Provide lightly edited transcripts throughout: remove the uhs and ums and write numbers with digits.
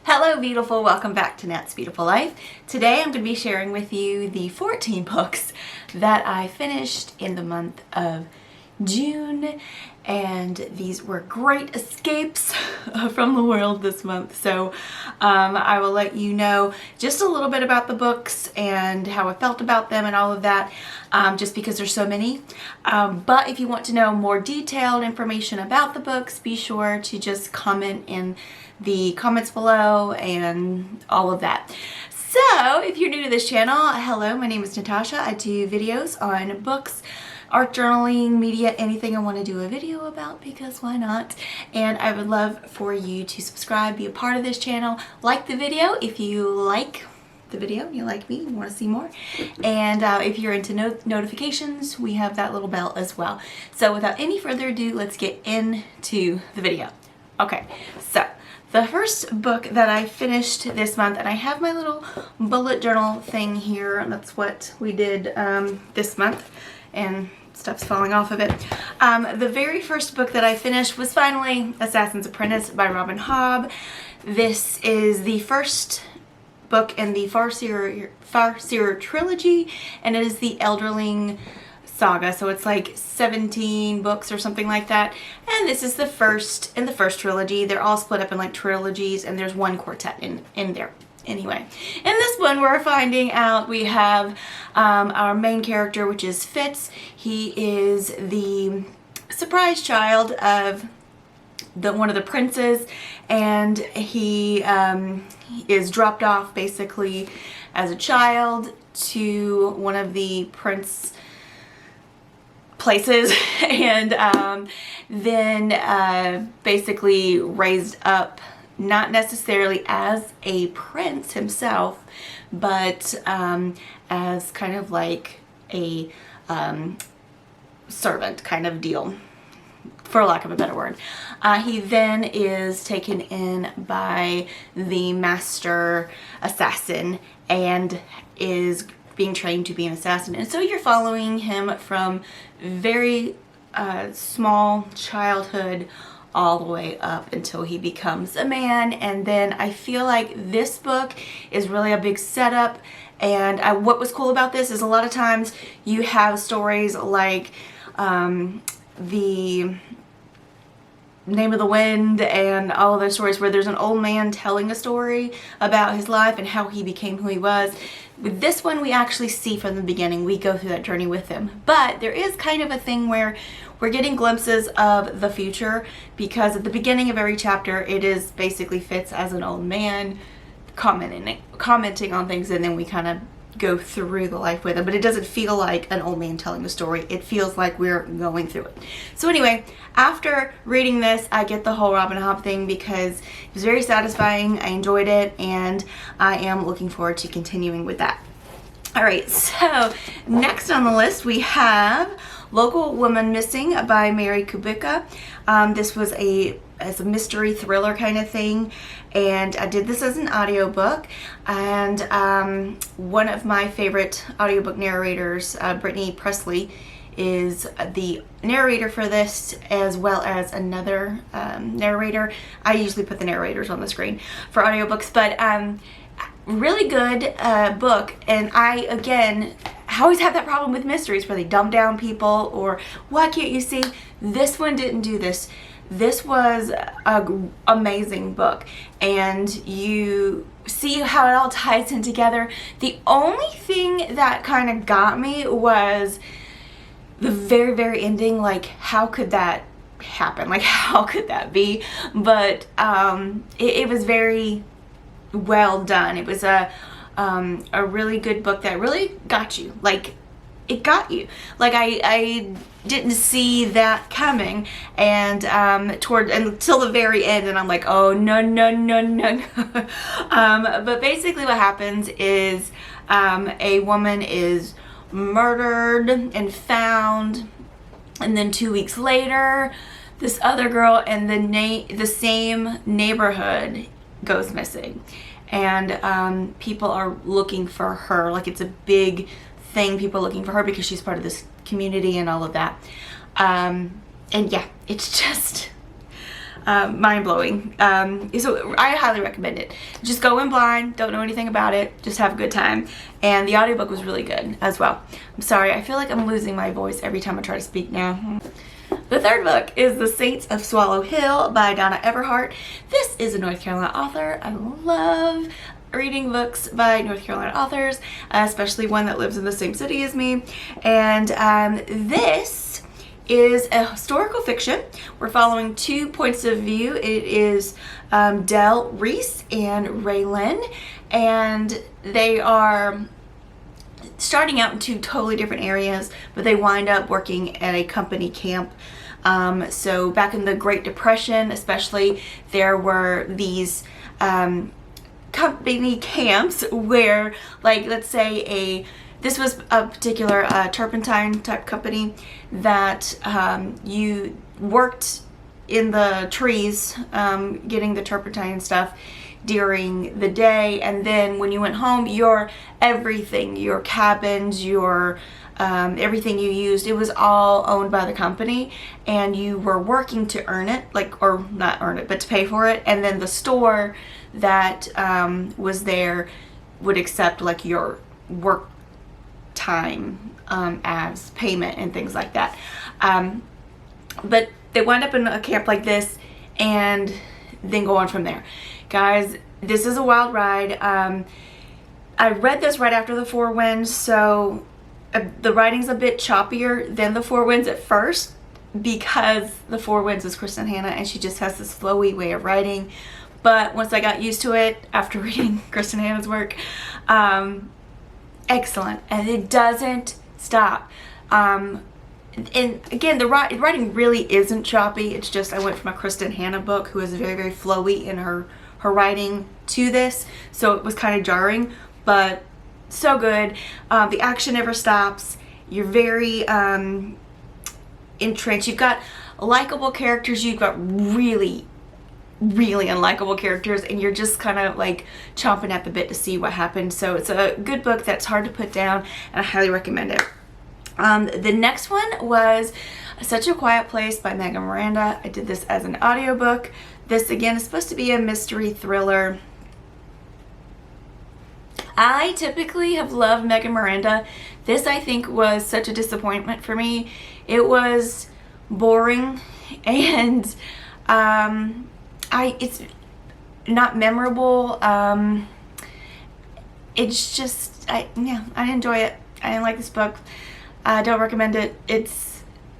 Hello beautiful, welcome back to Nat's Beautiful Life. Today I'm going to be sharing with you the 14 books that I finished in the month of June, and these were great escapes from the world this month. So I will let you know just a little bit about the books and how I felt about them and all of that, just because there's so many. But if you want to know more detailed information about the books, be sure to just comment in the comments below and all of that. So if you're new to this channel, hello, my name is Natasha. I do videos on books, art journaling, media, anything I want to do a video about, because why not? And I would love for you to subscribe, be a part of this channel, like the video if you like the video, you like me, you want to see more. And if you're into notifications, we have that little bell as well. So without any further ado, let's get into the video. Okay, so the first book that I finished this month, and I have my little bullet journal thing here, and that's what we did this month, and stuff's falling off of it. The very first book that I finished was finally Assassin's Apprentice by Hobb. This is the first book in the Farseer trilogy, and it is the Elderling saga, so it's like 17 books or something like that, and this is the first in the first trilogy. They're all split up in like trilogies, and there's one quartet in there. Anyway, in this one we're finding out we have our main character, which is Fitz. He is the surprise child of one of the princes, and he is dropped off basically as a child to one of the prince places, and then basically raised up not necessarily as a prince himself, but as kind of like a servant kind of deal, for lack of a better word. He then is taken in by the master assassin and is being trained to be an assassin. And so you're following him from very small childhood all the way up until he becomes a man. And then I feel like this book is really a big setup. And what was cool about this is a lot of times you have stories like the Name of the Wind and all of those stories where there's an old man telling a story about his life and how he became who he was. With this one, we actually see from the beginning, we go through that journey with him. But there is kind of a thing where we're getting glimpses of the future, because at the beginning of every chapter, it is basically Fitz as an old man commenting on things, and then we kind of go through the life with him. But it doesn't feel like an old man telling the story. It feels like we're going through it. So anyway, after reading this, I get the whole Hobb thing because it was very satisfying. I enjoyed it, and I am looking forward to continuing with that. Alright, so next on the list we have Local Woman Missing by Mary Kubica. This was a mystery thriller kind of thing, and I did this as an audiobook, and one of my favorite audiobook narrators, Brittany Presley, is the narrator for this, as well as another narrator. I usually put the narrators on the screen for audiobooks, but really good book. And I always have that problem with mysteries where they dumb down people, or why can't you see? This one didn't do this. This was an amazing book, and you see how it all ties in together. The only thing that kind of got me was the very, very ending. Like, how could that happen? Like, how could that be? But it was very well done. It was a really good book that really got you. Like, it got you. Like, I didn't see that coming, and until the very end, and I'm like, oh no. But basically what happens is a woman is murdered and found, and then 2 weeks later this other girl in the same neighborhood goes missing, and people are looking for her. Like, it's a big thing, people looking for her because she's part of this community and all of that. And yeah, it's just mind-blowing. So I highly recommend it. Just go in blind, don't know anything about it, just have a good time. And the audiobook was really good as well. I'm sorry, I feel like I'm losing my voice every time I try to speak now. The third book is The Saints of Swallow Hill by Donna Everhart. This is a North Carolina author. I love reading books by North Carolina authors, especially one that lives in the same city as me. And this is a historical fiction. We're following 2 points of view. It is Del Reese and Raylan, and they are starting out in 2 totally different areas, but they wind up working at a company camp. So back in the Great Depression especially, there were these company camps where, like, let's say this was a particular turpentine type company that you worked in the trees getting the turpentine and stuff during the day, and then when you went home, your everything, your cabins, your everything you used, it was all owned by the company, and you were working to earn it, like, or not earn it, but to pay for it. And then the store that was there would accept like your work time as payment and things like that. But they wind up in a camp like this and then go on from there. Guys, this is a wild ride. I read this right after The Four Winds, so the writing's a bit choppier than The Four Winds at first, because The Four Winds is Kristen Hanna and she just has this flowy way of writing. But once I got used to it after reading Kristen Hanna's work, excellent, and it doesn't stop. And again, the writing really isn't choppy. It's just I went from a Kristen Hanna book, who is very, very flowy in her writing, to this, so it was kind of jarring, but so good. The action never stops. You're very entrenched. You've got likable characters. You've got really, really unlikable characters, and you're just kind of like chomping at the bit to see what happened. So it's a good book that's hard to put down, and I highly recommend it. The next one was Such a Quiet Place by Megan Miranda. I did this as an audiobook. This again is supposed to be a mystery thriller. I typically have loved Megan Miranda. This, I think, was such a disappointment for me. It was boring, and it's not memorable. It's just, I didn't enjoy it. I didn't like this book. I don't recommend it.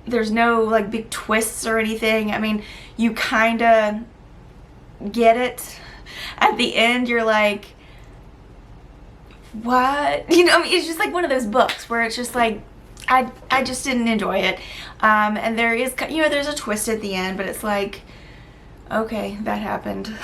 There's no like big twists or anything. I mean, you kind of get it at the end. You're like, what? You know, I mean, it's just like one of those books where it's just like, I just didn't enjoy it. And there is, you know, there's a twist at the end, but it's like, okay, that happened.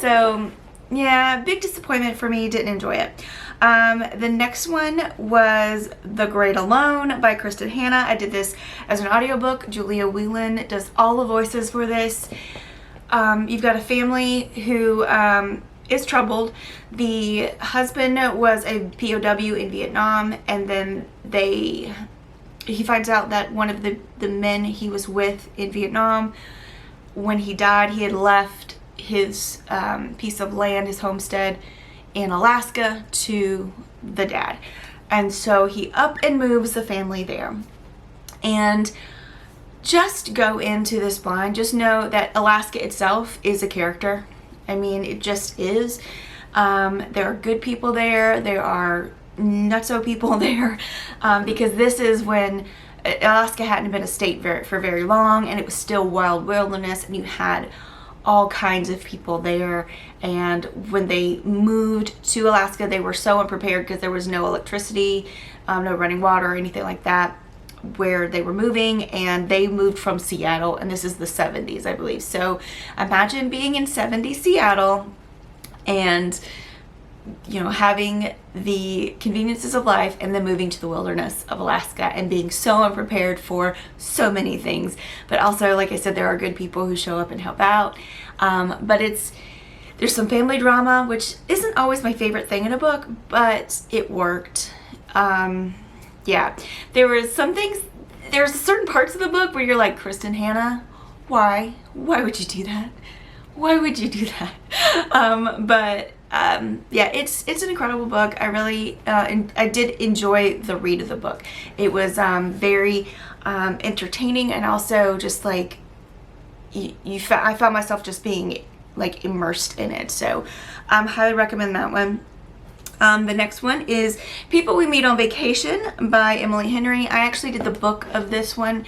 So yeah, big disappointment for me. Didn't enjoy it. The next one was The Great Alone by Kristen Hanna. I did this as an audiobook. Julia Whelan does all the voices for this. You've got a family who is troubled. The husband was a POW in Vietnam, and then he finds out that one of the men he was with in Vietnam, when he died, he had left his piece of land, his homestead in Alaska, to the dad. And so he up and moves the family there. And just go into this blind. Just know that Alaska itself is a character. I mean, it just is. There are good people there. There are nutso people there. Because this is when Alaska hadn't been a state for very long, and it was still wild wilderness, and you had all kinds of people there. And when they moved to Alaska, they were so unprepared because there was no electricity, no running water or anything like that where they were moving. And they moved from Seattle, and this is the 70s, I believe. So imagine being in 70s Seattle and, you know, having the conveniences of life and then moving to the wilderness of Alaska and being so unprepared for so many things. But also, like I said, there are good people who show up and help out. But there's some family drama, which isn't always my favorite thing in a book, but it worked. Yeah, there was some things, there's certain parts of the book where you're like, Kristen Hanna, why would you do that? Why would you do that? Yeah, it's an incredible book. I really I did enjoy the read of the book. It was very entertaining, and also just like I found myself just being like immersed in it. So highly recommend that one. The next one is People We Meet on Vacation by Emily Henry. I actually did the book of this one.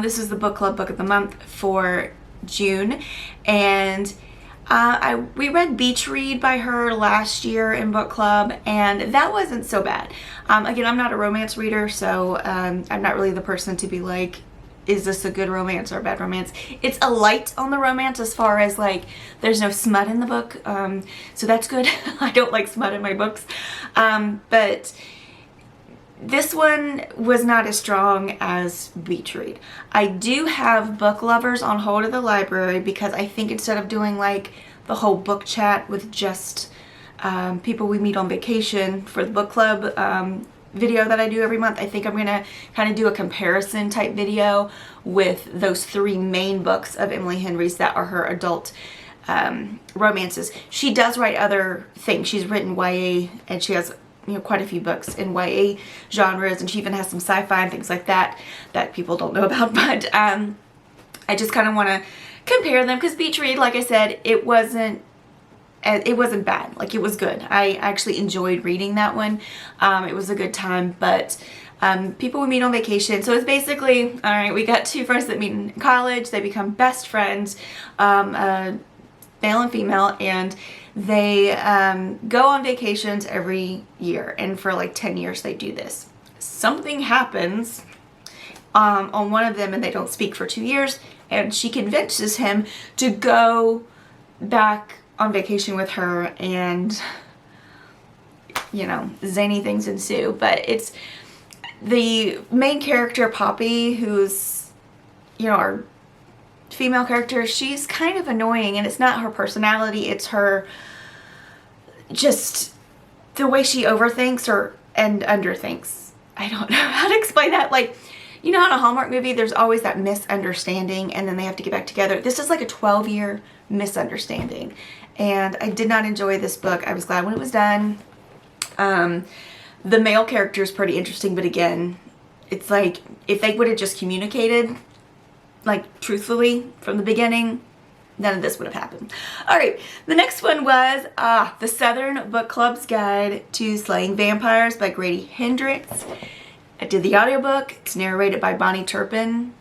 This is the book club book of the month for June, and we read Beach Read by her last year in book club, and that wasn't so bad. Again, I'm not a romance reader, so I'm not really the person to be like, is this a good romance or a bad romance? It's a light on the romance as far as like there's no smut in the book, so that's good. I don't like smut in my books, but this one was not as strong as Beach Read. I do have book lovers on hold at the library because I think instead of doing like the whole book chat with just People We Meet on Vacation for the book club video that I do every month, I think I'm gonna kind of do a comparison type video with those 3 main books of Emily Henry's that are her adult romances. She does write other things. She's written YA, and she has quite a few books in YA genres, and she even has some sci-fi and things like that that people don't know about, but I just kind of want to compare them because Beach Read, like I said, it wasn't bad. Like, it was good. I actually enjoyed reading that one. It was a good time, but People We Meet on Vacation. So it's basically, all right, we got 2 friends that meet in college. They become best friends, male and female, and they go on vacations every year. And for like 10 years they do this. Something happens on one of them, and they don't speak for 2 years, and she convinces him to go back on vacation with her, and zany things ensue. But it's the main character, Poppy, who's our female character. She's kind of annoying, and it's not her personality, it's her just the way she overthinks and underthinks. I don't know how to explain that. Like, in a Hallmark movie, there's always that misunderstanding, and then they have to get back together. This is like a 12-year misunderstanding, and I did not enjoy this book. I was glad when it was done. The male character is pretty interesting, but again, it's like if they would have just communicated like truthfully from the beginning, none of this would have happened. All right, the next one was The Southern Book Club's Guide to Slaying Vampires by Grady Hendrix. I did the audiobook. It's narrated by Bonnie Turpin.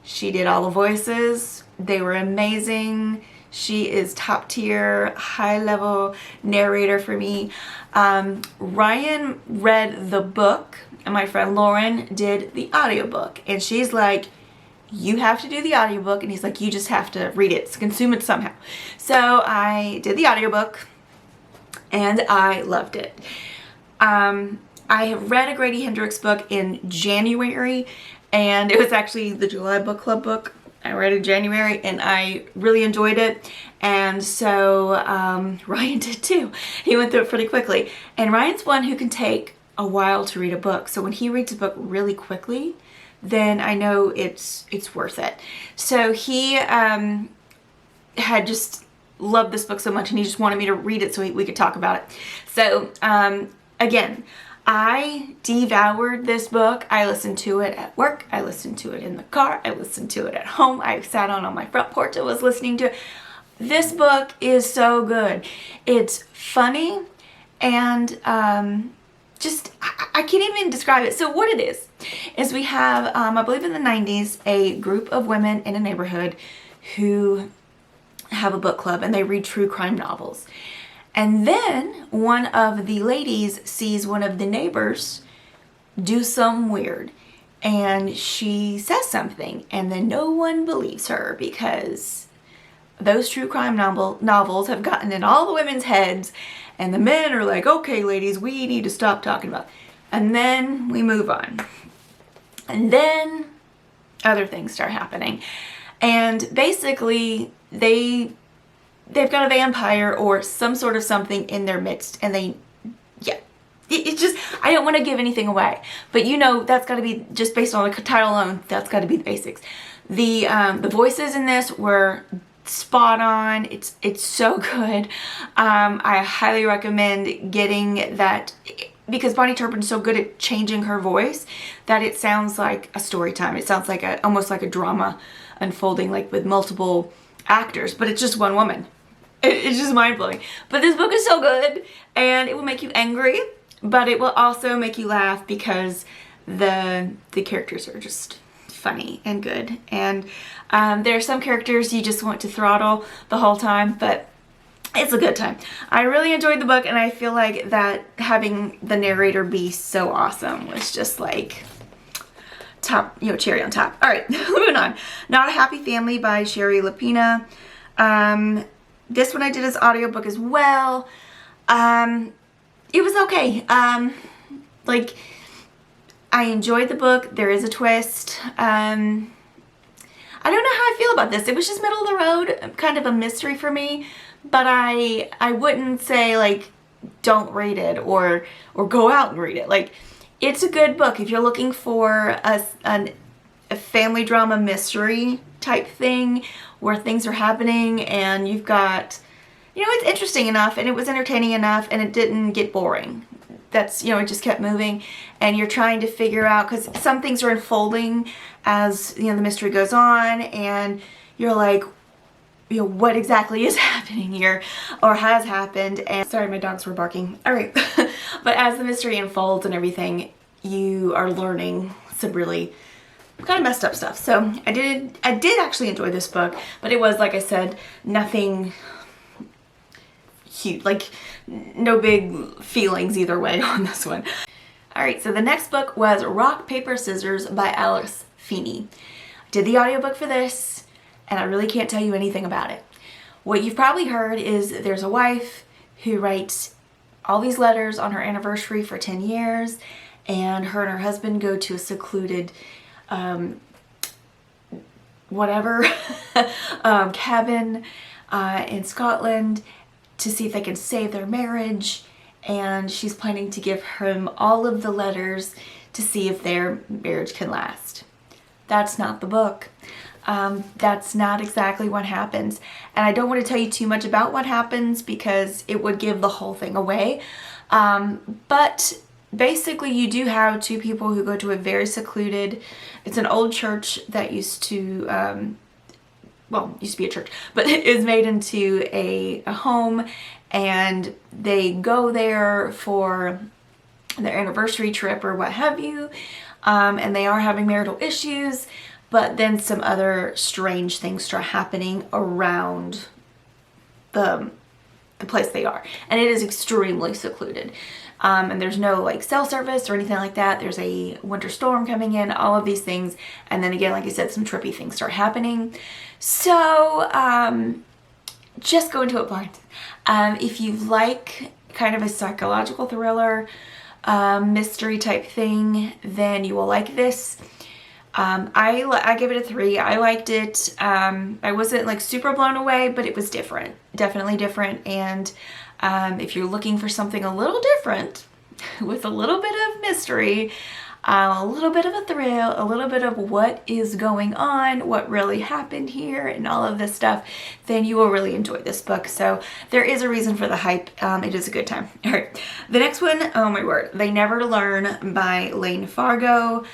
She did all the voices. They were amazing. She is top tier, high level narrator for me. Ryan read the book, and my friend Lauren did the audiobook. And she's like, you have to do the audiobook, and he's like, you just have to read it, consume it somehow. So I did the audiobook, and I loved it. I have read a Grady Hendrix book in January, and it was actually the July book club book. I read it in January, and I really enjoyed it, and so Ryan did too. He went through it pretty quickly, and Ryan's one who can take a while to read a book, so when he reads a book really quickly, then I know it's worth it. So he had just loved this book so much, and he just wanted me to read it so we could talk about it. So again, I devoured this book. I listened to it at work. I listened to it in the car. I listened to it at home. I sat on my front porch and was listening to it. This book is so good. It's funny, and just, I can't even describe it. So what it is we have, I believe in the 90s, a group of women in a neighborhood who have a book club, and they read true crime novels. And then one of the ladies sees one of the neighbors do something weird, and she says something, and then no one believes her because those true crime novels have gotten in all the women's heads, and the men are like, okay, ladies, we need to stop talking about it. And then we move on. And then other things start happening. And basically, they've got a vampire or some sort of something in their midst, and it's just, I don't want to give anything away, but that's got to be, just based on the title alone, that's got to be the basics. The voices in this were spot on. It's so good. I highly recommend getting that, because Bonnie Turpin's so good at changing her voice that it sounds like a story time. It sounds like almost like a drama unfolding, like with multiple actors, but it's just one woman. It's just mind-blowing. But this book is so good, and it will make you angry, but it will also make you laugh because the characters are just funny and good. And there are some characters you just want to throttle the whole time, but it's a good time. I really enjoyed the book, and I feel like that having the narrator be so awesome was just like top, cherry on top. All right, moving on. Not a Happy Family by Sherry Lapina. This one I did as audiobook as well. It was okay. Like, I enjoyed the book. There is a twist. I don't know how I feel about this. It was just middle of the road, kind of a mystery for me. But I wouldn't say, like, don't read it or go out and read it. Like, it's a good book if you're looking for a family drama mystery type thing where things are happening and you've got, it's interesting enough and it was entertaining enough and it didn't get boring. That's, it just kept moving, and you're trying to figure out, because some things are unfolding as, the mystery goes on, and you're like, what exactly is happening here or has happened. And sorry, my dogs were barking. All right. But as the mystery unfolds and everything, you are learning some really kind of messed up stuff. So I did actually enjoy this book, but it was, like I said, nothing huge, like no big feelings either way on this one. All right, so the next book was Rock, Paper, Scissors by Alice Feeney. I did the audiobook for this, and I really can't tell you anything about it. What you've probably heard is there's a wife who writes all these letters on her anniversary for 10 years, and her husband go to a secluded cabin in Scotland to see if they can save their marriage, and she's planning to give him all of the letters to see if their marriage can last. That's not the book. That's not exactly what happens, and I don't want to tell you too much about what happens because it would give the whole thing away, but basically you do have two people who go to a very secluded, it's an old church that used to be a church, but it is made into a home, and they go there for their anniversary trip or what have you, and they are having marital issues, but then some other strange things start happening around the place they are, and it is extremely secluded. And there's no like cell service or anything like that. There's a winter storm coming in, all of these things. And then again, like I said, some trippy things start happening. So just go into it blind. If you like kind of a psychological thriller, mystery type thing, then you will like this. I give it a 3. I liked it. I wasn't like super blown away, but it was different, definitely different. And if you're looking for something a little different with a little bit of mystery, a little bit of a thrill, a little bit of what is going on, what really happened here, and all of this stuff, then you will really enjoy this book. So there is a reason for the hype. It is a good time. All right. The next one, oh my word, They Never Learn by Lane Fargo.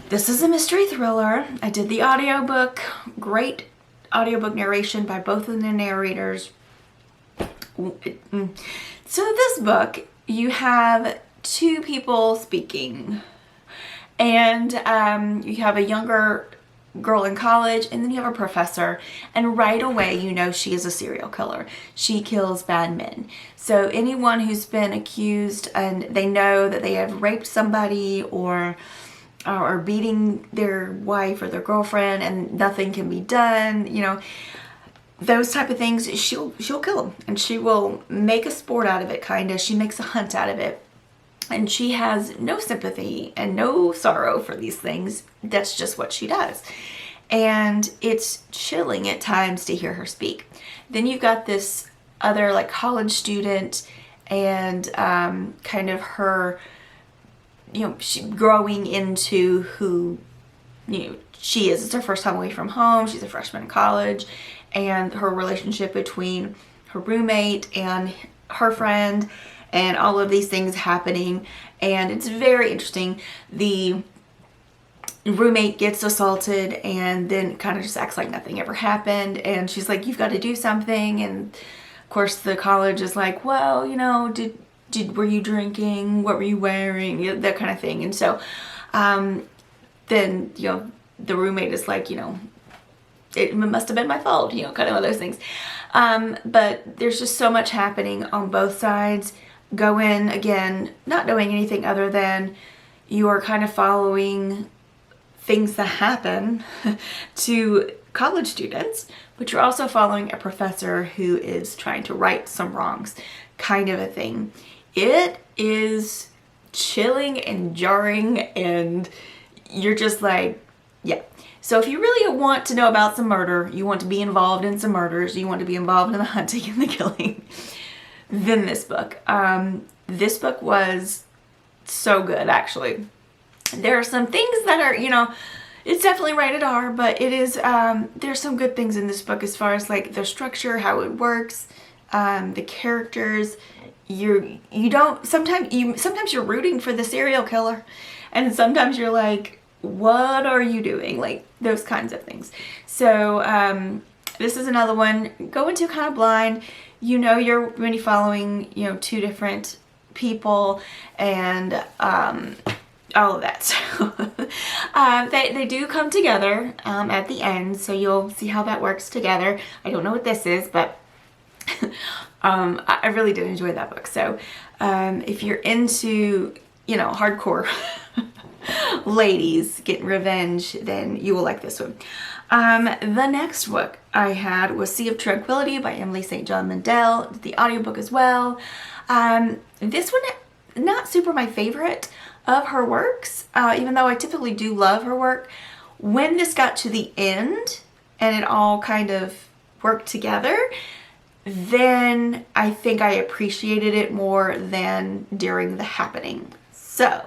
This is a mystery thriller. I did the audiobook. Great audiobook narration by both of the narrators. So this book, you have two people speaking, and you have a younger girl in college, and then you have a professor, and right away you know she is a serial killer. She kills bad men. So anyone who's been accused and they know that they have raped somebody or beating their wife or their girlfriend and nothing can be done, those type of things, she'll kill them, and she will make a sport out of it, kind of. She makes a hunt out of it, and she has no sympathy and no sorrow for these things. That's just what she does, and it's chilling at times to hear her speak. Then you've got this other like college student, and kind of her, she growing into who she is. It's her first time away from home. She's a freshman in college, and her relationship between her roommate and her friend, and all of these things happening. And it's very interesting. The roommate gets assaulted and then kind of just acts like nothing ever happened, and she's like, you've got to do something. And of course the college is like, well, were you drinking, what were you wearing, that kind of thing. And so then the roommate is like, it must have been my fault, kind of one of those things. But there's just so much happening on both sides. Go in, again, not knowing anything other than you are kind of following things that happen to college students, but you're also following a professor who is trying to right some wrongs, kind of a thing. It is chilling and jarring, and you're just like, yeah. So if you really want to know about some murder, you want to be involved in some murders, you want to be involved in the hunting and the killing, then this book. This book was so good, actually. There are some things that are, it's definitely rated R, but it is, there's some good things in this book as far as like the structure, how it works, the characters. Sometimes you're rooting for the serial killer, and sometimes you're like, what are you doing? Like those kinds of things. So, this is another one. Go into kind of blind. You're going to be following, two different people, and, all of that. So they do come together at the end, so you'll see how that works together. I don't know what this is, but I really did enjoy that book. So if you're into, hardcore ladies getting revenge, then you will like this one. The next book I had was Sea of Tranquility by Emily St. John Mandel, the audiobook as well. This one, not super my favorite of her works, even though I typically do love her work. When this got to the end and it all kind of worked together, then I think I appreciated it more than during the happening. So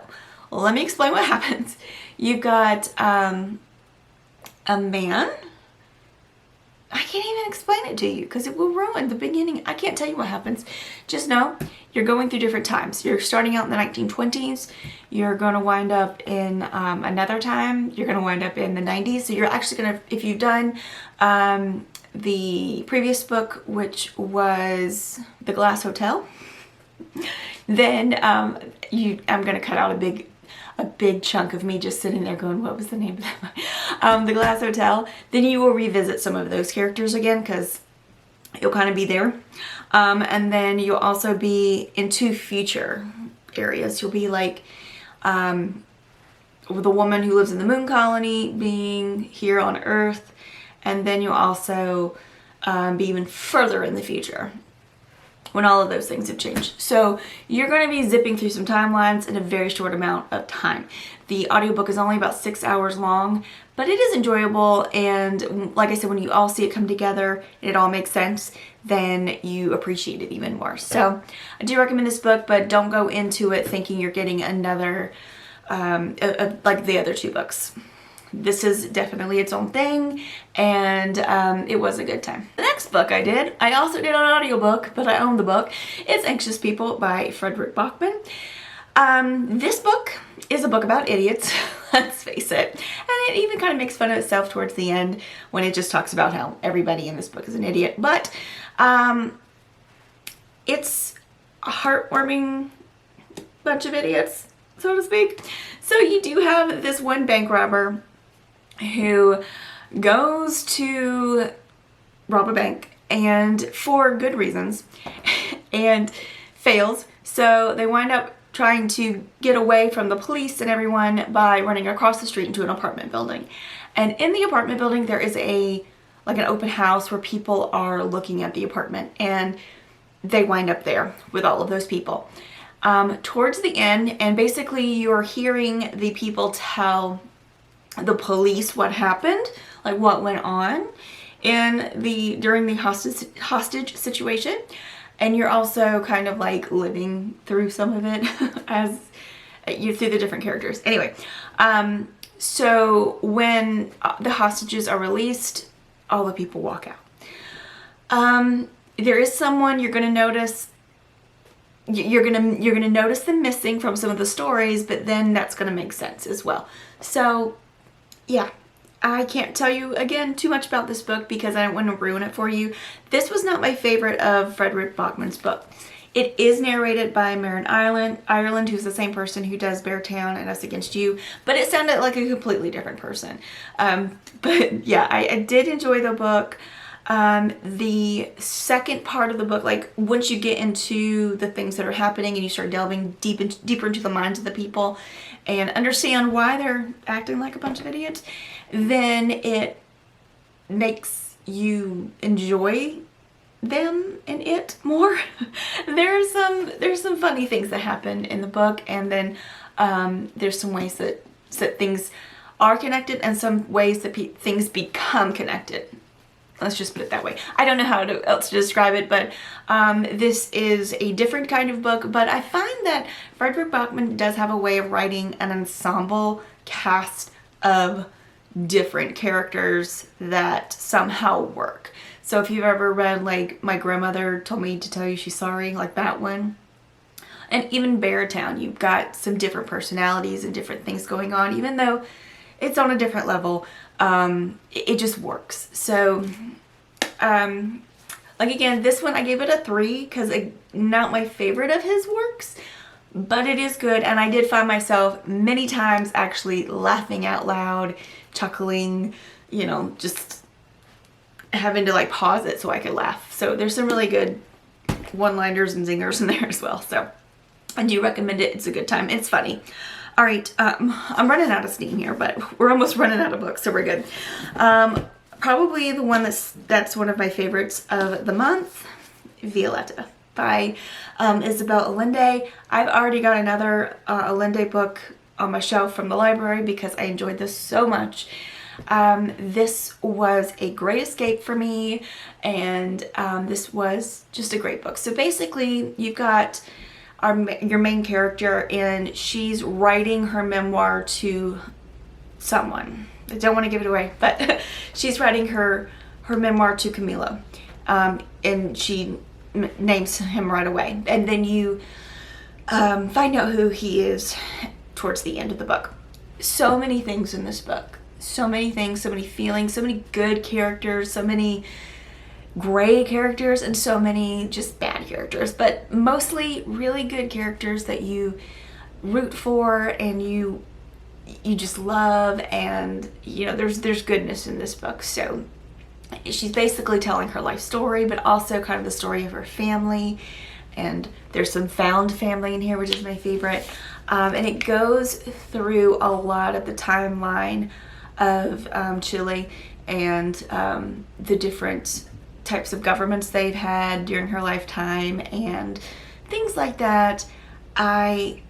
let me explain what happens. You've got a man. I can't even explain it to you because it will ruin the beginning. I can't tell you what happens. Just know you're going through different times. You're starting out in the 1920s. You're going to wind up in another time. You're going to wind up in the 90s. So you're actually going to, if you've done the previous book, which was The Glass Hotel, then I'm going to cut out a big chunk of me just sitting there going, what was the name of that? The Glass Hotel. Then you will revisit some of those characters again because you'll kind of be there. And then you'll also be in two future areas. You'll be like the woman who lives in the moon colony being here on Earth. And then you'll also be even further in the future when all of those things have changed. So you're going to be zipping through some timelines in a very short amount of time. The audiobook is only about 6 hours long, but it is enjoyable, and like I said, when you all see it come together and it all makes sense, then you appreciate it even more. So I do recommend this book, but don't go into it thinking you're getting another like the other two books. This is definitely its own thing, and it was a good time. The next book I also did an audiobook, but I own the book. It's Anxious People by Frederick Bachman. This book is a book about idiots, let's face it. And it even kind of makes fun of itself towards the end when it just talks about how everybody in this book is an idiot. But it's a heartwarming bunch of idiots, so to speak. So you do have this one bank robber who goes to rob a bank, and for good reasons, and fails. So they wind up trying to get away from the police and everyone by running across the street into an apartment building. And in the apartment building there is an open house where people are looking at the apartment, and they wind up there with all of those people. Towards the end, and basically you're hearing the people tell the police what happened, like what went on during the hostage situation, and you're also kind of like living through some of it as you through the different characters. Anyway, So when the hostages are released, all the people walk out. There is someone you're gonna notice. You're gonna notice them missing from some of the stories, but then that's gonna make sense as well. So yeah, I can't tell you again too much about this book because I don't want to ruin it for you. This was not my favorite of Frederick Bachman's book. It is narrated by Maren Ireland, who's the same person who does Beartown and Us Against You, but it sounded like a completely different person. But yeah, I did enjoy the book. The second part of the book, like once you get into the things that are happening and you start delving deeper into the minds of the people and understand why they're acting like a bunch of idiots, then it makes you enjoy them and it more. There's some funny things that happen in the book, and then there's some ways that things are connected and some ways that things become connected. Let's just put it that way. I don't know how else to describe it, but this is a different kind of book, but I find that Frederick Bachman does have a way of writing an ensemble cast of different characters that somehow work. So if you've ever read, like, My Grandmother Told Me to Tell You She's Sorry, like that one, and even Beartown, you've got some different personalities and different things going on, even though it's on a different level. It just works. So, like again, this one I gave it a 3 because not my favorite of his works, but it is good. And I did find myself many times actually laughing out loud, chuckling, you know, just having to like pause it so I could laugh. So there's some really good one-liners and zingers in there as well. So I do recommend it. It's a good time. It's funny. All right, I'm running out of steam here, but we're almost running out of books, so we're good. Probably the one that's one of my favorites of the month, Violeta by Isabel Allende. I've already got another Allende book on my shelf from the library because I enjoyed this so much. This was a great escape for me, and this was just a great book. So basically, you've got your main character, and she's writing her memoir to someone. I don't want to give it away, but she's writing her memoir to Camilo, and she names him right away. And then you find out who he is towards the end of the book. So many things in this book. So many things, so many feelings, so many good characters, so many gray characters, and so many just bad characters, but mostly really good characters that you root for and you just love, and you know there's goodness in this book. So she's basically telling her life story, but also kind of the story of her family, and there's some found family in here, which is my favorite, and it goes through a lot of the timeline of Chile and the different types of governments they've had during her lifetime and things like that. I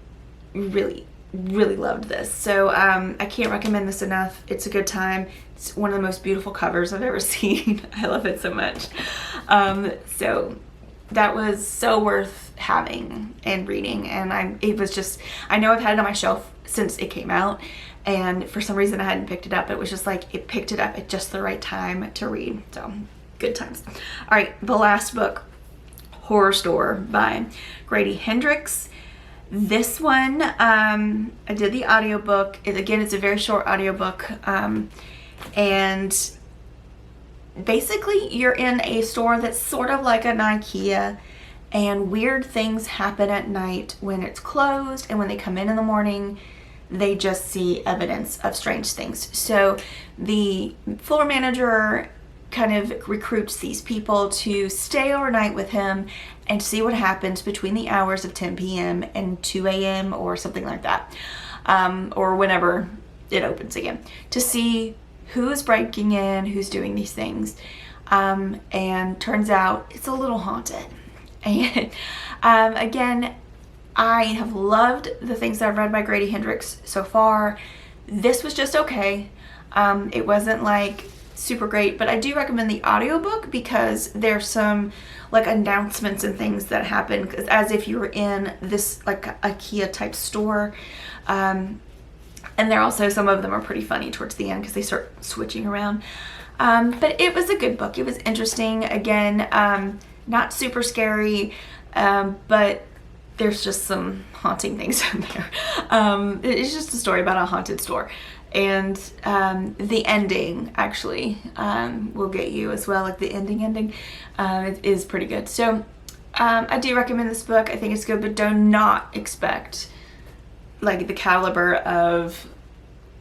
really loved this. So I can't recommend this enough. It's a good time. It's one of the most beautiful covers I've ever seen. I love it so much. So that was so worth having and reading, and I know I've had it on my shelf since it came out, and for some reason I hadn't picked it up. It was just like it picked it up at just the right time to read. So good times. All right, the last book, Horrorstor by Grady Hendrix. This one, I did the audiobook. It's a very short audiobook. And basically you're in a store that's sort of like an IKEA, and weird things happen at night when it's closed, and when they come in the morning, they just see evidence of strange things. So the floor manager kind of recruits these people to stay overnight with him and see what happens between the hours of 10 p.m. and 2 a.m. or something like that, or whenever it opens again, to see who's breaking in, who's doing these things, and turns out it's a little haunted. And again, I have loved the things that I've read by Grady Hendrix so far. This was just okay. It wasn't like super great, but I do recommend the audiobook because there's some like announcements and things that happen as if you were in this like IKEA type store. And they're also, some of them are pretty funny towards the end because they start switching around. But it was a good book. It was interesting. Again, not super scary, but there's just some haunting things in there. It's just a story about a haunted store. And the ending actually will get you as well, like the ending it is pretty good. So I do recommend this book. I think it's good, but do not expect like the caliber of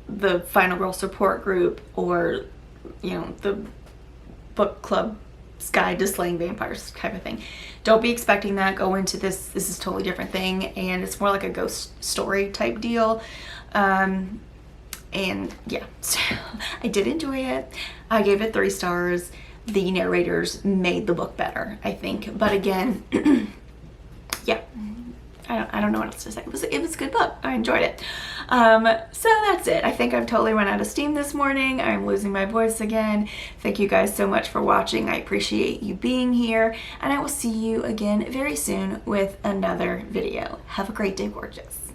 the Final Girl support group or, you know, the book club Guide to Slaying Vampires type of thing. Don't be expecting that. Go into this is a totally different thing, and it's more like a ghost story type deal. And yeah, so I did enjoy it. I gave it 3 stars. The narrators made the book better, I think. But again, yeah, I don't know what else to say. It was a good book. I enjoyed it. So that's it. I think I've totally run out of steam this morning. I'm losing my voice again. Thank you guys so much for watching. I appreciate you being here, and I will see you again very soon with another video. Have a great day, gorgeous.